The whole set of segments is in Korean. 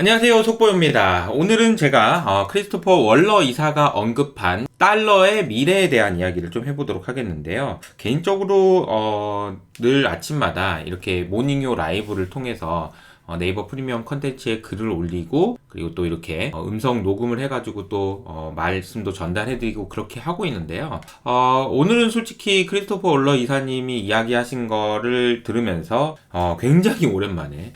안녕하세요, 속보입니다. 오늘은 제가 크리스토퍼 월러 이사가 언급한 달러의 미래에 대한 이야기를 좀 해보도록 하겠는데요. 개인적으로 늘 아침마다 이렇게 모닝요 라이브를 통해서 네이버 프리미엄 컨텐츠에 글을 올리고, 그리고 또 이렇게 음성 녹음을 해가지고 또 말씀도 전달해드리고 그렇게 하고 있는데요. 오늘은 솔직히 크리스토퍼 월러 이사님이 이야기하신 거를 들으면서 굉장히 오랜만에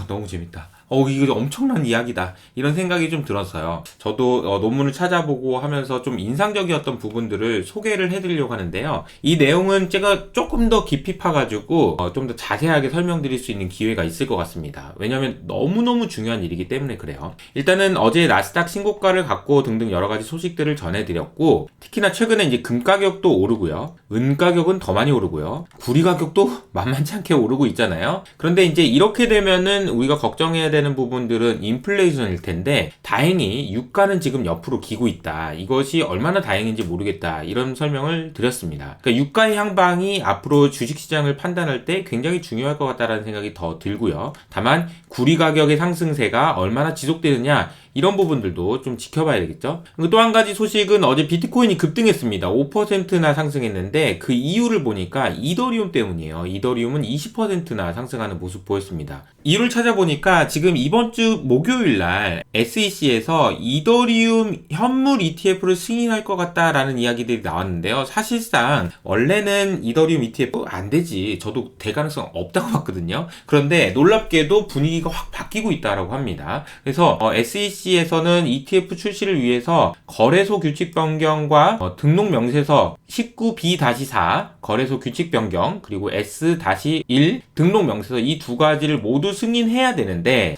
너무 재밌다, 이거 엄청난 이야기다, 이런 생각이 좀 들었어요. 저도 논문을 찾아보고 하면서 좀 인상적이었던 부분들을 소개를 해드리려고 하는데요. 이 내용은 제가 조금 더 깊이 파가지고 좀 더 자세하게 설명드릴 수 있는 기회가 있을 것 같습니다. 왜냐하면 너무너무 중요한 일이기 때문에 그래요. 일단은 어제 나스닥 신고가를 갖고 등등 여러 가지 소식들을 전해드렸고, 특히나 최근에 이제 금 가격도 오르고요, 은 가격은 더 많이 오르고요, 구리 가격도 만만치 않게 오르고 있잖아요. 그런데 이제 이렇게 되면은 우리가 걱정해야 되는 부분들은 인플레이션일 텐데, 다행히 유가는 지금 옆으로 기고 있다, 이것이 얼마나 다행인지 모르겠다, 이런 설명을 드렸습니다. 그러니까 유가의 향방이 앞으로 주식시장을 판단할 때 굉장히 중요할 것 같다라는 생각이 더 들고요. 다만 구리 가격의 상승세가 얼마나 지속되느냐, 이런 부분들도 좀 지켜봐야 되겠죠. 또 한 가지 소식은 어제 비트코인이 급등했습니다. 5%나 상승했는데 그 이유를 보니까 이더리움 때문이에요. 이더리움은 20%나 상승하는 모습 보였습니다. 이유를 찾아보니까 지금 이번 주 목요일날 SEC에서 이더리움 현물 ETF를 승인할 것 같다라는 이야기들이 나왔는데요. 사실상 원래는 이더리움 ETF 안 되지, 저도 될 가능성 없다고 봤거든요. 그런데 놀랍게도 분위기가 확 바뀌고 있다라고 합니다. 그래서 SEC에서는 ETF 출시를 위해서 거래소 규칙 변경과 등록 명세서 19B-4 거래소 규칙 변경, 그리고 S-1 등록 명세서, 이 두 가지를 모두 승인해야 되는데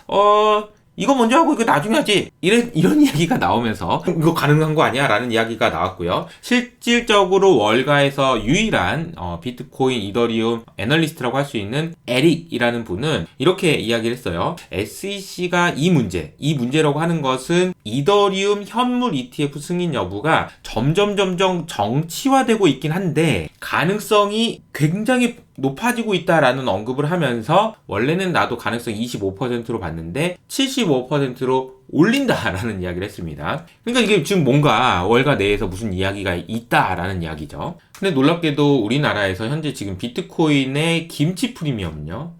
이거 먼저 하고 이거 나중에 하지, 이런 이야기가 나오면서 이거 가능한 거 아니야? 라는 이야기가 나왔고요. 실질적으로 월가에서 유일한 비트코인 이더리움 애널리스트라고 할 수 있는 에릭이라는 분은 이렇게 이야기를 했어요. SEC가 이 문제라고 하는 것은 이더리움 현물 ETF 승인 여부가 점점 정치화되고 있긴 한데 가능성이 굉장히 높아지고 있다라는 언급을 하면서, 원래는 나도 가능성 25%로 봤는데 75%로 올린다라는 이야기를 했습니다. 그러니까 이게 지금 뭔가 월가 내에서 무슨 이야기가 있다라는 이야기죠. 근데 놀랍게도 우리나라에서 현재 지금 비트코인의 김치 프리미엄은요,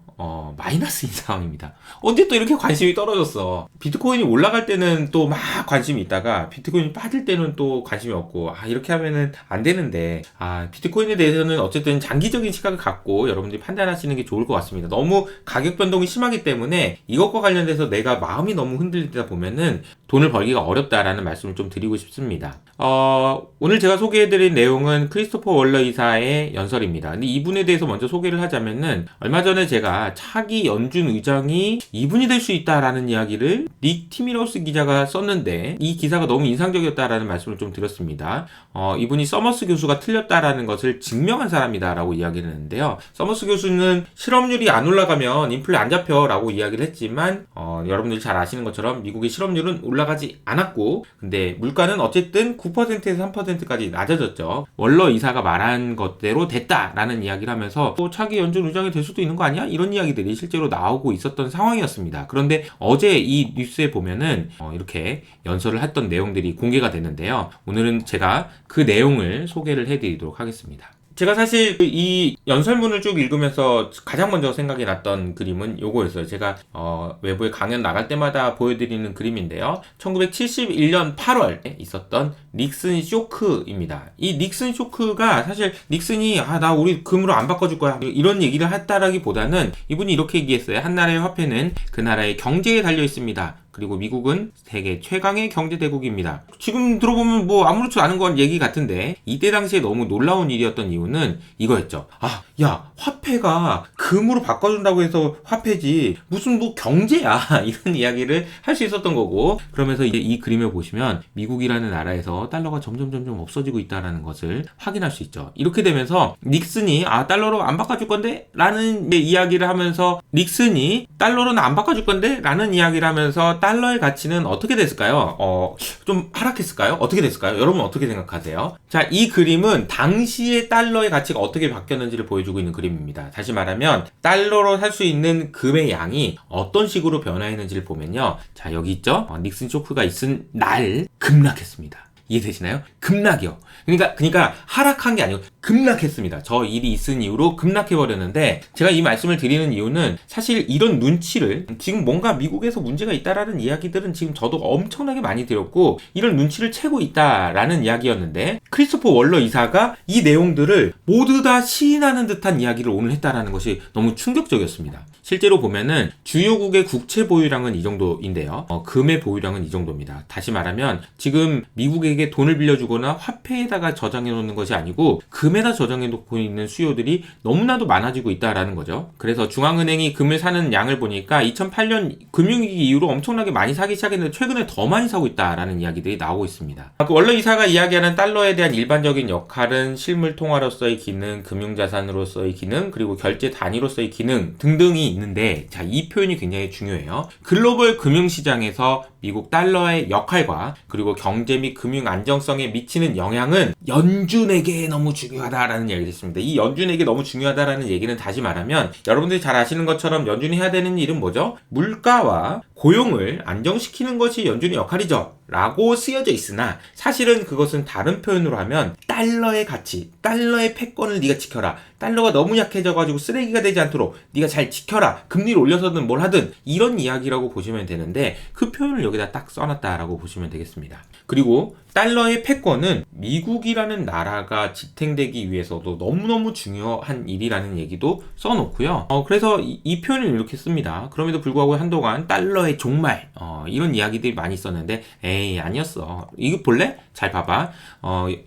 마이너스인 상황입니다. 언제 또 이렇게 관심이 떨어졌어? 비트코인이 올라갈 때는 또 막 관심이 있다가 비트코인이 빠질 때는 또 관심이 없고, 이렇게 하면은 안 되는데, 비트코인에 대해서는 어쨌든 장기적인 시각을 갖고 여러분들이 판단하시는 게 좋을 것 같습니다. 너무 가격 변동이 심하기 때문에 이것과 관련돼서 내가 마음이 너무 흔들리다 보면은 돈을 벌기가 어렵다라는 말씀을 좀 드리고 싶습니다. 오늘 제가 소개해드린 내용은 크리스토퍼 월러 이사의 연설입니다. 근데 이분에 대해서 먼저 소개를 하자면은, 얼마 전에 제가 차기 연준 의장이 이분이 될 수 있다라는 이야기를 닉 티미러스 기자가 썼는데, 이 기사가 너무 인상적이었다라는 말씀을 좀 드렸습니다. 이분이 서머스 교수가 틀렸다라는 것을 증명한 사람이다라고 이야기를 했는데요. 서머스 교수는 실업률이 안 올라가면 인플레 안 잡혀라고 이야기를 했지만, 여러분들이 잘 아시는 것처럼 미국의 실업률은 올라가지 않았고, 근데 물가는 어쨌든 9%에서 3%까지 낮아졌죠. 월러 이사가 말한 것대로 됐다라는 이야기를 하면서 또 차기 연준 의장이 될 수도 있는 거 아니야? 이런 이야기들이 실제로 나오고 있었던 상황이었습니다. 그런데 어제 이 뉴스에 보면은 이렇게 연설을 했던 내용들이 공개가 됐는데요. 오늘은 제가 그 내용을 소개를 해드리도록 하겠습니다. 제가 사실 이 연설문을 쭉 읽으면서 가장 먼저 생각이 났던 그림은 요거였어요. 제가 외부에 강연 나갈 때마다 보여드리는 그림인데요. 1971년 8월에 있었던 닉슨 쇼크입니다. 이 닉슨 쇼크가 사실 닉슨이 나 우리 금으로 안 바꿔줄 거야, 이런 얘기를 했다라기보다는 이분이 이렇게 얘기했어요. 한 나라의 화폐는 그 나라의 경제에 달려 있습니다. 그리고 미국은 세계 최강의 경제대국입니다. 지금 들어보면 뭐 아무렇지 않은 건 얘기 같은데, 이때 당시에 너무 놀라운 일이었던 이유는 이거였죠. 야, 화폐가 금으로 바꿔준다고 해서 화폐지 무슨 뭐 경제야 이런 이야기를 할 수 있었던 거고, 그러면서 이제 이 그림을 보시면 미국이라는 나라에서 달러가 점점 없어지고 있다는 것을 확인할 수 있죠. 이렇게 되면서 닉슨이 달러로 안 바꿔줄 건데? 라는 이야기를 하면서, 닉슨이 달러로는 안 바꿔줄 건데? 라는 이야기를 하면서 달러의 가치는 어떻게 됐을까요? 좀 하락했을까요? 어떻게 됐을까요? 여러분 어떻게 생각하세요? 자, 이 그림은 당시의 달러의 가치가 어떻게 바뀌었는지를 보여주고 있는 그림입니다. 다시 말하면 달러로 살 수 있는 금의 양이 어떤 식으로 변화했는지를 보면요. 자, 여기 있죠? 닉슨 쇼크가 있은 날 급락했습니다. 이해되시나요? 급락이요. 그러니까 하락한 게 아니고 급락했습니다. 저 일이 있은 이후로 급락해버렸는데, 제가 이 말씀을 드리는 이유는 사실 이런 눈치를, 지금 뭔가 미국에서 문제가 있다라는 이야기들은 지금 저도 엄청나게 많이 들었고, 이런 눈치를 채고 있다라는 이야기였는데, 크리스토퍼 월러 이사가 이 내용들을 모두 다 시인하는 듯한 이야기를 오늘 했다라는 것이 너무 충격적이었습니다. 실제로 보면은 주요국의 국채 보유량은 이 정도인데요. 금의 보유량은 이 정도입니다. 다시 말하면 지금 미국에게 돈을 빌려주거나 화폐에다가 저장해 놓는 것이 아니고 금에다 저장해 놓고 있는 수요들이 너무나도 많아지고 있다라는 거죠. 그래서 중앙은행이 금을 사는 양을 보니까 2008년 금융위기 이후로 엄청나게 많이 사기 시작했는데 최근에 더 많이 사고 있다라는 이야기들이 나오고 있습니다. 원러 이사가 이야기하는 달러에 대한 일반적인 역할은 실물 통화로서의 기능, 금융자산으로서의 기능, 그리고 결제 단위로서의 기능 등등이 있는데, 자, 이 표현이 굉장히 중요해요. 글로벌 금융시장에서 미국 달러의 역할과 그리고 경제 및 금융 안정성에 미치는 영향은 연준에게 너무 중요하다라는 얘기를 했습니다. 이 연준에게 너무 중요하다라는 얘기는 다시 말하면 여러분들이 잘 아시는 것처럼 연준이 해야 되는 일은 뭐죠? 물가와 고용을 안정시키는 것이 연준의 역할이죠 라고 쓰여져 있으나, 사실은 그것은 다른 표현으로 하면 달러의 가치, 달러의 패권을 네가 지켜라, 달러가 너무 약해져가지고 쓰레기가 되지 않도록 네가 잘 지켜라, 금리를 올려서든 뭘 하든, 이런 이야기라고 보시면 되는데, 그 표현을 여기다 딱 써놨다라고 보시면 되겠습니다. 그리고 달러의 패권은 미국이라는 나라가 지탱되기 위해서도 너무너무 중요한 일이라는 얘기도 써놓고요. 그래서 이 표현을 이렇게 씁니다. 그럼에도 불구하고 한동안 달러의 종말, 이런 이야기들이 많이 있었는데, 에이, 아니었어. 이거 볼래? 잘 봐봐.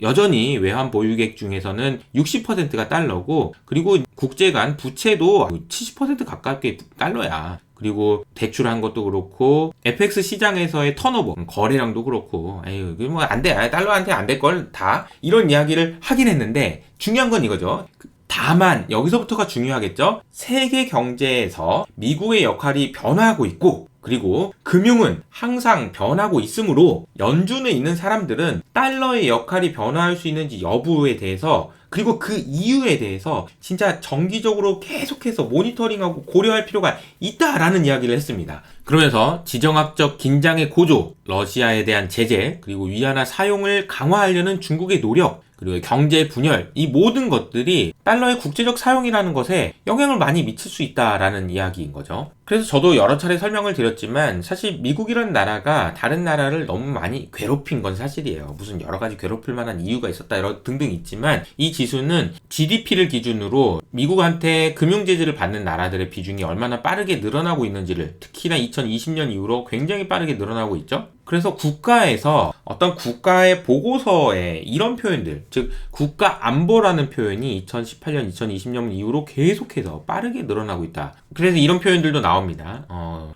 여전히 외환 보유액 중에서는 60%가 달러고, 그리고 국제 간 부채도 70% 가깝게 달러야. 그리고 대출한 것도 그렇고, FX 시장에서의 턴오버, 거래량도 그렇고, 에휴, 뭐 안 돼. 달러한테 안 될 걸 다. 이런 이야기를 하긴 했는데, 중요한 건 이거죠. 다만 여기서부터가 중요하겠죠. 세계 경제에서 미국의 역할이 변화하고 있고, 그리고 금융은 항상 변하고 있으므로 연준에 있는 사람들은 달러의 역할이 변화할 수 있는지 여부에 대해서, 그리고 그 이유에 대해서 진짜 정기적으로 계속해서 모니터링하고 고려할 필요가 있다라는 이야기를 했습니다. 그러면서 지정학적 긴장의 고조, 러시아에 대한 제재, 그리고 위안화 사용을 강화하려는 중국의 노력, 그리고 경제 분열, 이 모든 것들이 달러의 국제적 사용이라는 것에 영향을 많이 미칠 수 있다라는 이야기인 거죠. 그래서 저도 여러 차례 설명을 드렸지만, 사실 미국이라는 나라가 다른 나라를 너무 많이 괴롭힌 건 사실이에요. 무슨 여러 가지 괴롭힐 만한 이유가 있었다 이런 등등 있지만, 이 지수는 GDP를 기준으로 미국한테 금융제재를 받는 나라들의 비중이 얼마나 빠르게 늘어나고 있는지를, 특히나 2020년 이후로 굉장히 빠르게 늘어나고 있죠. 그래서 국가에서 어떤 국가의 보고서에 이런 표현들, 즉 국가 안보라는 표현이 2018년, 2020년 이후로 계속해서 빠르게 늘어나고 있다. 그래서 이런 표현들도 나옵니다.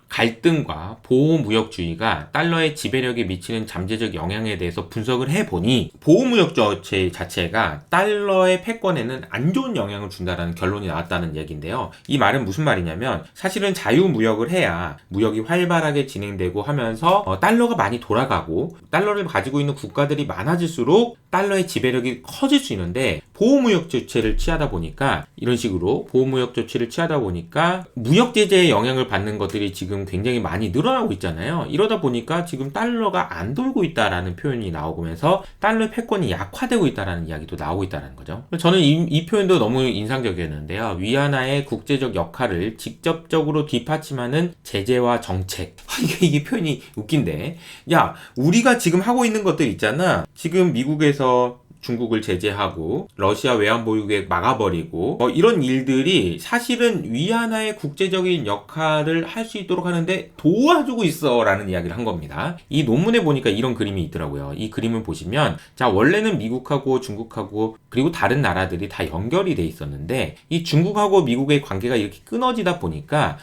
갈등과 보호무역주의가 달러의 지배력에 미치는 잠재적 영향에 대해서 분석을 해보니, 보호무역 자체가 달러의 패권에는 안 좋은 영향을 준다라는 결론이 나왔다는 얘기인데요. 이 말은 무슨 말이냐면, 사실은 자유무역을 해야 무역이 활발하게 진행되고 하면서 달러가 많이 돌아가고, 달러를 가지고 있는 국가들이 많아질수록 달러의 지배력이 커질 수 있는데, 보호무역 조치를 취하다 보니까, 이런 식으로 보호무역 조치를 취하다 보니까 무역 제재의 영향을 받는 것들이 지금 굉장히 많이 늘어나고 있잖아요. 이러다 보니까 지금 달러가 안 돌고 있다라는 표현이 나오면서 달러의 패권이 약화되고 있다라는 이야기도 나오고 있다는 거죠. 저는 이 표현도 너무 인상적이었는데요. 위안화의 국제적 역할을 직접적으로 뒷받침하는 제재와 정책. 이게 표현이 웃긴데, 야, 우리가 지금 하고 있는 것들 있잖아. 지금 미국에서 중국을 제재하고 러시아 외환 보유액 막아버리고, 이런 일들이 사실은 위안화의 국제적인 역할을 할 수 있도록 하는데 도와주고 있어 라는 이야기를 한 겁니다. 이 논문에 보니까 이런 그림이 있더라고요. 이 그림을 보시면, 자, 원래는 미국하고 중국하고 그리고 다른 나라들이 다 연결이 돼 있었는데, 이 중국하고 미국의 관계가 이렇게 끊어지다 보니까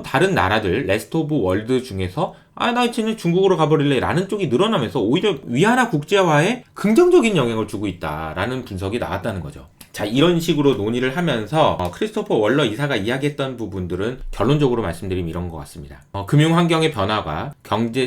다른 나라들, 레스트 오브 월드 중에서 나 쟤는 중국으로 가버릴래 라는 쪽이 늘어나면서 오히려 위안화 국제화에 긍정적인 영향을 주고 있다라는 분석이 나왔다는 거죠. 자, 이런 식으로 논의를 하면서 크리스토퍼 월러 이사가 이야기했던 부분들은 결론적으로 말씀드리면 이런 것 같습니다. 금융 환경의 변화가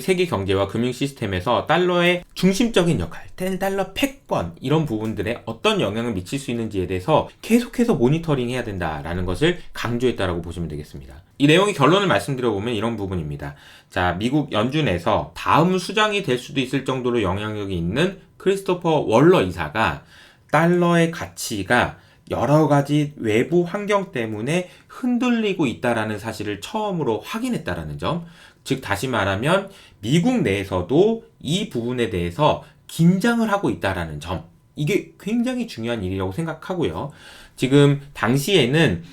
세계 경제와 금융 시스템에서 달러의 중심적인 역할, 달러 패권 이런 부분들에 어떤 영향을 미칠 수 있는지에 대해서 계속해서 모니터링해야 된다라는 것을 강조했다라고 보시면 되겠습니다. 이 내용의 결론을 말씀드려보면 이런 부분입니다. 자, 미국 연준에서 다음 수장이 될 수도 있을 정도로 영향력이 있는 크리스토퍼 월러 이사가 달러의 가치가 여러 가지 외부 환경 때문에 흔들리고 있다라는 사실을 처음으로 확인했다라는 점. 즉 다시 말하면 미국 내에서도 이 부분에 대해서 긴장을 하고 있다라는 점. 이게 굉장히 중요한 일이라고 생각하고요. 지금 당시에는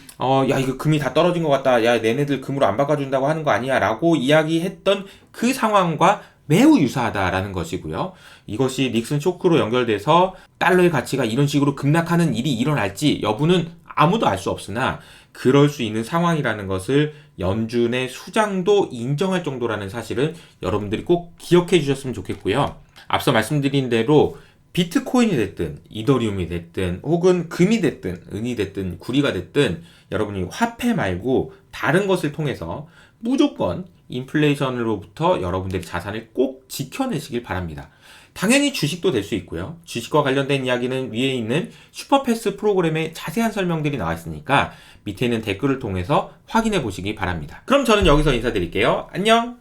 야 이거 금이 다 떨어진 것 같다. 야 얘네들 금으로 안 바꿔준다고 하는 거 아니야 라고 이야기했던 그 상황과 매우 유사하다라는 것이고요. 이것이 닉슨 쇼크로 연결돼서 달러의 가치가 이런 식으로 급락하는 일이 일어날지 여부는 아무도 알 수 없으나 그럴 수 있는 상황이라는 것을 연준의 수장도 인정할 정도라는 사실은 여러분들이 꼭 기억해 주셨으면 좋겠고요. 앞서 말씀드린 대로 비트코인이 됐든 이더리움이 됐든 혹은 금이 됐든 은이 됐든 구리가 됐든 여러분이 화폐 말고 다른 것을 통해서 무조건 인플레이션으로부터 여러분들의 자산을 꼭 지켜내시길 바랍니다. 당연히 주식도 될 수 있고요. 주식과 관련된 이야기는 위에 있는 슈퍼패스 프로그램에 자세한 설명들이 나와 있으니까 밑에 있는 댓글을 통해서 확인해 보시기 바랍니다. 그럼 저는 여기서 인사드릴게요. 안녕!